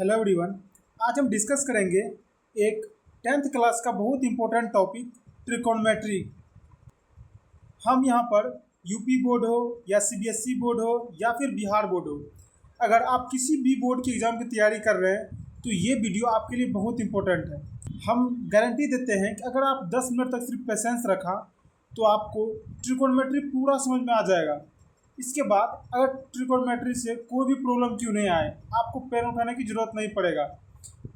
Hello everyone. आज हम discuss करेंगे एक 10th क्लास का बहुत इंपॉर्टेंट टॉपिक ट्रिकोनोमेट्री। हम यहाँ पर यूपी बोर्ड हो या सीबीएसई बोर्ड हो या फिर बिहार बोर्ड हो, अगर आप किसी भी बोर्ड की एग्ज़ाम की तैयारी कर रहे हैं तो ये वीडियो आपके लिए बहुत इंपॉर्टेंट है। हम गारंटी देते हैं कि अगर आप 10 मिनट तक सिर्फ पेशेंस रखा तो आपको ट्रिकोनोमेट्री पूरा समझ में आ जाएगा। इसके बाद अगर ट्रिकोनोमेट्री से कोई भी प्रॉब्लम क्यों नहीं आए, आपको पेन उठाने की ज़रूरत नहीं पड़ेगा,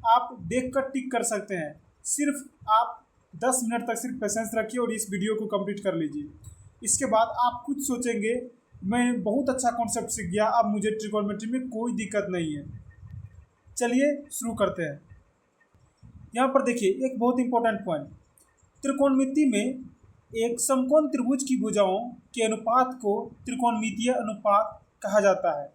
आप देखकर टिक कर सकते हैं। सिर्फ आप 10 मिनट तक सिर्फ पेशेंस रखिए और इस वीडियो को कंप्लीट कर लीजिए। इसके बाद आप खुद सोचेंगे मैं बहुत अच्छा कॉन्सेप्ट सीख गया, अब मुझे ट्रिकोनोमेट्री में कोई दिक्कत नहीं है। चलिए शुरू करते हैं। यहाँ पर देखिए एक बहुत इंपॉर्टेंट पॉइंट, त्रिकोणमिति में एक समकोण त्रिभुज की भुजाओं के अनुपात को त्रिकोणमितीय अनुपात कहा जाता है।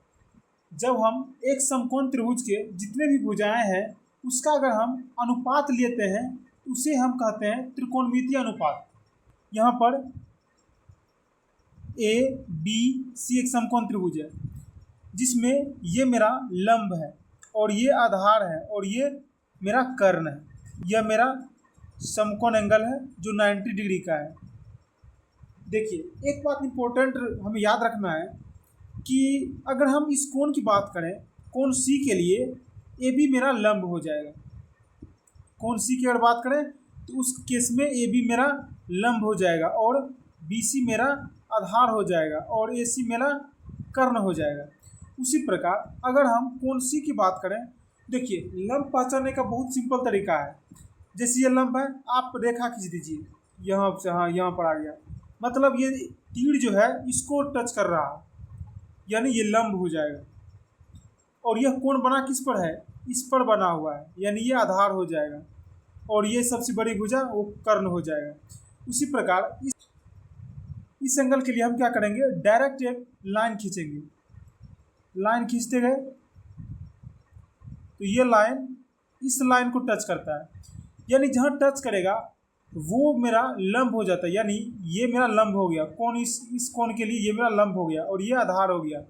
जब हम एक समकोण त्रिभुज के जितने भी भुजाएं हैं उसका अगर हम अनुपात लेते हैं उसे हम कहते हैं त्रिकोणमितीय अनुपात। यहाँ पर ए बी सी एक समकोण त्रिभुज है जिसमें ये मेरा लंब है और ये आधार है और ये मेरा कर्ण है। यह मेरा समकोण एंगल है जो 90 डिग्री का है। देखिए एक बात इंपॉर्टेंट हमें याद रखना है कि अगर हम इस कोण की बात करें, कोण सी के लिए ए बी मेरा लंब हो जाएगा। कोण सी की अगर बात करें तो उस केस में ए बी मेरा लंब हो जाएगा और बी सी मेरा आधार हो जाएगा और ए सी मेरा कर्ण हो जाएगा। उसी प्रकार अगर हम कोण सी की बात करें, देखिए लंब पहचानने का बहुत सिंपल तरीका है। जैसे ये लंब है, आप रेखा खींच दीजिए यहाँ से, हाँ यहाँ पर आ गया, मतलब ये तीर जो है इसको टच कर रहा है यानी ये लंब हो जाएगा। और यह कोण बना किस पर है, इस पर बना हुआ है यानी ये आधार हो जाएगा और ये सबसे बड़ी भुजा वो कर्ण हो जाएगा। उसी प्रकार इस एंगल के लिए हम क्या करेंगे, डायरेक्ट एक लाइन खींचेंगे। लाइन खींचते गए तो ये लाइन इस लाइन को टच करता है यानी जहाँ टच करेगा वो मेरा लंब हो जाता है, यानी ये मेरा लंब हो गया। कोण इस कोण के लिए ये मेरा लंब हो गया और ये आधार हो गया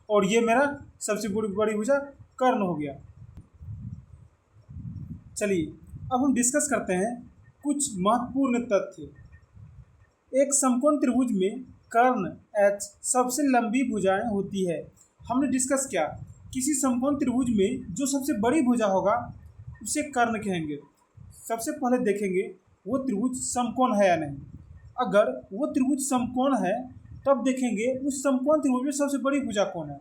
और ये मेरा सबसे बड़ी भुजा कर्ण हो गया। चलिए अब हम डिस्कस करते हैं कुछ महत्वपूर्ण तथ्य। एक समकोण त्रिभुज में कर्ण एच सबसे लंबी भुजाएं होती है। हमने डिस्कस किया किसी समकोण त्रिभुज में जो सबसे बड़ी भुजा होगा उसे कर्ण कहेंगे। सबसे पहले देखेंगे वो त्रिभुज समकोण है या नहीं। अगर वो त्रिभुज समकोण है तब देखेंगे उस समकोण त्रिभुज में सबसे बड़ी भुजा कौन है।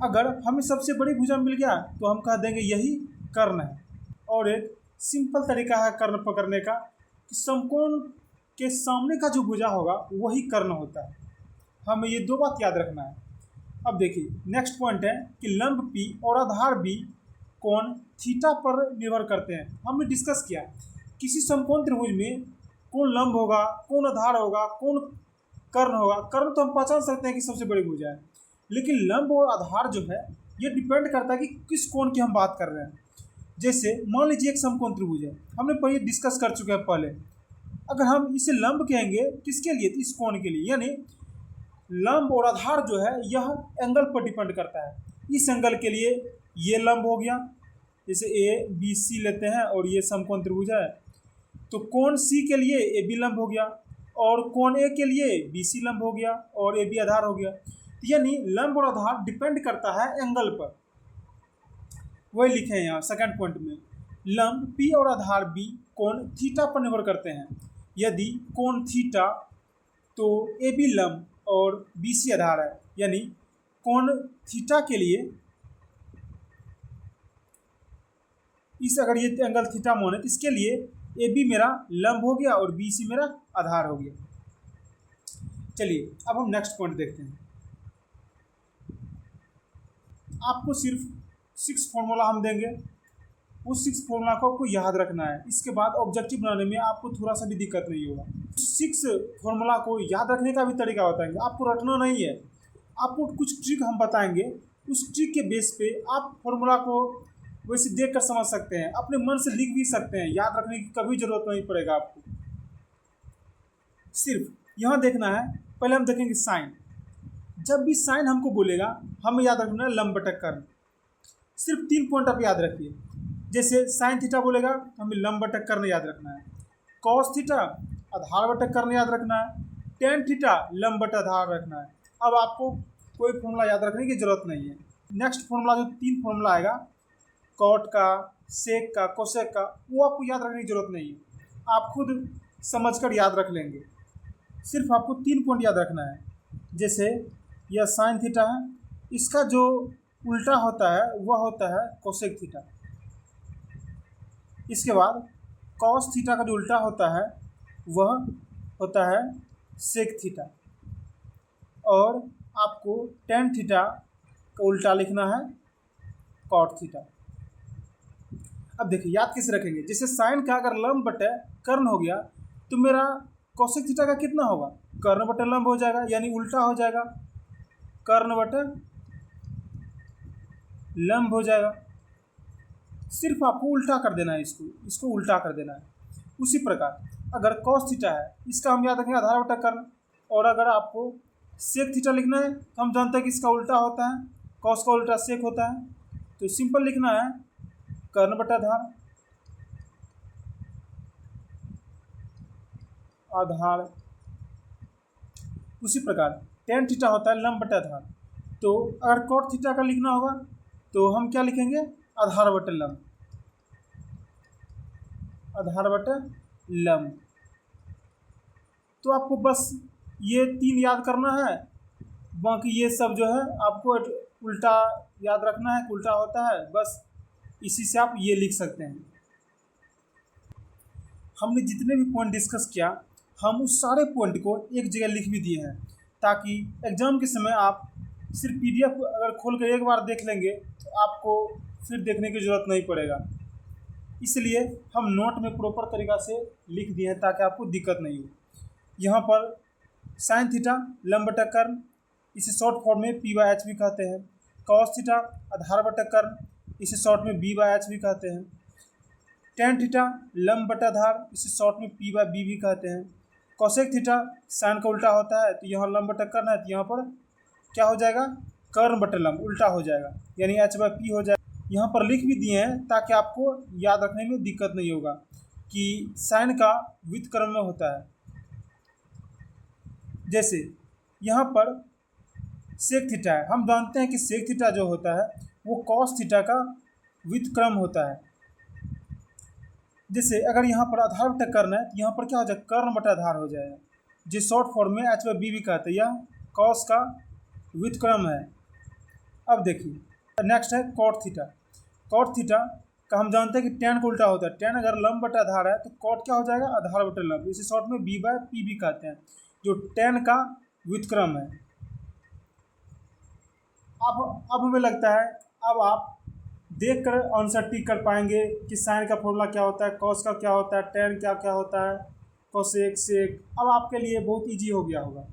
अगर हमें सबसे बड़ी भुजा मिल गया तो हम कह देंगे यही कर्ण है। और एक सिंपल तरीका है कर्ण पकड़ने का कि समकोण के सामने का जो भुजा होगा वही कर्ण होता है। हमें ये दो बात याद रखना है। अब देखिए नेक्स्ट पॉइंट है कि लंब पी और आधार बी कोण थीटा पर निर्भर करते हैं। हमने डिस्कस किया किसी समकोण त्रिभुज में कौन लंब होगा, कौन आधार होगा, कौन कर्ण होगा। कर्ण तो हम पहचान सकते हैं कि सबसे बड़ी भुजा है, लेकिन लंब और आधार जो है ये डिपेंड करता है कि किस कोण की हम बात कर रहे हैं। जैसे मान लीजिए एक समकोण त्रिभुज है, हमने पहले डिस्कस कर चुके हैं पहले। अगर हम इसे लंब कहेंगे किसके लिए, तो इस कोण के लिए, यानी लंब और आधार जो है यह एंगल पर डिपेंड करता है। इस एंगल के लिए ये लंब हो गया, जैसे ए बी सी लेते हैं और ये समकोण त्रिभुज है तो कोण सी के लिए ए बी लंब हो गया और कोण ए के लिए बी सी लंब हो गया और ए बी आधार हो गया। यानी लंब और आधार डिपेंड करता है एंगल पर। वही लिखे हैं यहाँ सेकंड पॉइंट में, लंब पी और आधार बी कोण थीटा पर निर्भर करते हैं। यदि कोण थीटा तो ए बी लंब और बी सी आधार है, यानी कोण थीटा के लिए इस अगर ये एंगल थीटा मान है तो इसके लिए ए बी मेरा लंब हो गया और बी सी मेरा आधार हो गया। चलिए अब हम नेक्स्ट पॉइंट देखते हैं। आपको सिर्फ 6 फॉर्मूला हम देंगे, उस 6 फॉर्मूला को आपको याद रखना है। इसके बाद ऑब्जेक्टिव बनाने में आपको थोड़ा सा भी दिक्कत नहीं होगा। 6 फॉर्मूला को याद रखने का भी तरीका बताएंगे, आपको रटना नहीं है। आपको कुछ ट्रिक हम बताएंगे, उस ट्रिक के बेस पे आप फॉर्मूला को वैसे देख कर समझ सकते हैं, अपने मन से लिख भी सकते हैं, याद रखने की कभी जरूरत नहीं पड़ेगा आपको। सिर्फ यहाँ देखना है, पहले हम देखेंगे साइन। जब भी साइन हमको बोलेगा हमें याद रखना है लंब बटा कर्ण। सिर्फ 3 पॉइंट आप याद रखिए। जैसे साइन थीटा बोलेगा तो हमें लंब बटा कर्ण याद रखना है, कॉस थीटा आधार बटा कर्ण याद रखना है, टेन थीटा लंब बटा आधार रखना है। अब आपको कोई फॉर्मूला याद रखने की जरूरत नहीं है। नेक्स्ट फॉर्मूला जो 3 फॉर्मूला आएगा, कॉट का, सेक का, कोसेक का, वो आपको याद रखने की जरूरत नहीं है, आप खुद समझकर याद रख लेंगे। सिर्फ आपको 3 पॉइंट याद रखना है। जैसे यह साइन थीटा है, इसका जो उल्टा होता है वह होता है कोसेक थीटा। इसके बाद कॉस थीटा का जो उल्टा होता है वह होता है सेक थीटा, और आपको टेन थीटा का उल्टा लिखना है कॉट थीटा। अब देखिए याद कैसे रखेंगे। जैसे साइन का अगर लंब बटे कर्ण हो गया तो मेरा कोसेक थीटा का कितना होगा, कर्ण बटे लंब हो जाएगा, यानी उल्टा हो जाएगा, कर्ण बटे लंब हो जाएगा। सिर्फ आपको उल्टा कर देना है, इसको उल्टा कर देना है। उसी प्रकार अगर कॉस थीटा है, इसका हम याद रखेंगे आधार बटा कर्ण, और अगर आपको सेक थीटा लिखना है तो हम जानते हैं कि इसका उल्टा होता है, कॉस का उल्टा सेक होता है, तो सिंपल लिखना है कर्ण बटा आधार। उसी प्रकार टेन थीटा होता है लंब बटा आधार, तो अगर कॉट थीटा का लिखना होगा तो हम क्या लिखेंगे, आधार बटे लंब, आधार बटे लंब। तो आपको बस ये 3 याद करना है, बाकी ये सब जो है आपको उल्टा याद रखना है, उल्टा होता है, बस इसी से आप ये लिख सकते हैं। हमने जितने भी पॉइंट डिस्कस किया, हम उस सारे पॉइंट को एक जगह लिख भी दिए हैं, ताकि एग्जाम के समय आप सिर्फ PDF अगर खोल कर एक बार देख लेंगे तो आपको फिर देखने की ज़रूरत नहीं पड़ेगा। इसलिए हम नोट में प्रॉपर तरीक़ा से लिख दिए हैं ताकि आपको दिक्कत नहीं हो। यहाँ पर साइन थीटा लंब बटा कर्ण, इसे शॉर्ट फॉर्म में P/H भी कहते हैं। कॉस थीटा आधार बटा कर्ण, इसे शॉर्ट में B/H भी कहते हैं। टेन थीटा लंब बटा आधार, इसे शॉर्ट में P/B भी कहते हैं। कोसेक थीटा साइन का उल्टा होता है, तो यहाँ लंब बटा कर्ण है, तो यहाँ पर क्या हो जाएगा, कर्ण बटा लंब उल्टा हो जाएगा, यानी H/P हो जाएगा। यहाँ पर लिख भी दिए हैं ताकि आपको याद रखने में दिक्कत नहीं होगा कि साइन का व्युत्क्रम में होता है। जैसे यहाँ पर सेक थीटा है, हम जानते हैं कि सेक थीटा जो होता है वो कॉस थीटा का व्युत्क्रम होता है। जैसे अगर यहाँ पर आधार बटा कर्ण है तो यहाँ पर क्या हो जाएगा, कर्ण बटा आधार हो जाएगा, जो शॉर्ट फॉर्म में H/B भी कहते हैं। यह कॉस का व्युत्क्रम है। अब देखिए नेक्स्ट है कॉट थीटा। कॉट थीटा का हम जानते हैं कि टेन का उल्टा होता है, टेन अगर लंब बटा आधार है तो कॉट क्या हो जाएगा, आधार बटा लंब, इसे शॉर्ट में B/P भी कहते हैं, जो टेन का व्युत्क्रम है। अब हमें लगता है अब आप देख कर आंसर टिक कर पाएंगे कि साइन का फॉर्मूला क्या होता है, कॉस का क्या होता है, टेन क्या क्या होता है, कोसेक, सेक। अब आपके लिए बहुत ईजी हो गया होगा।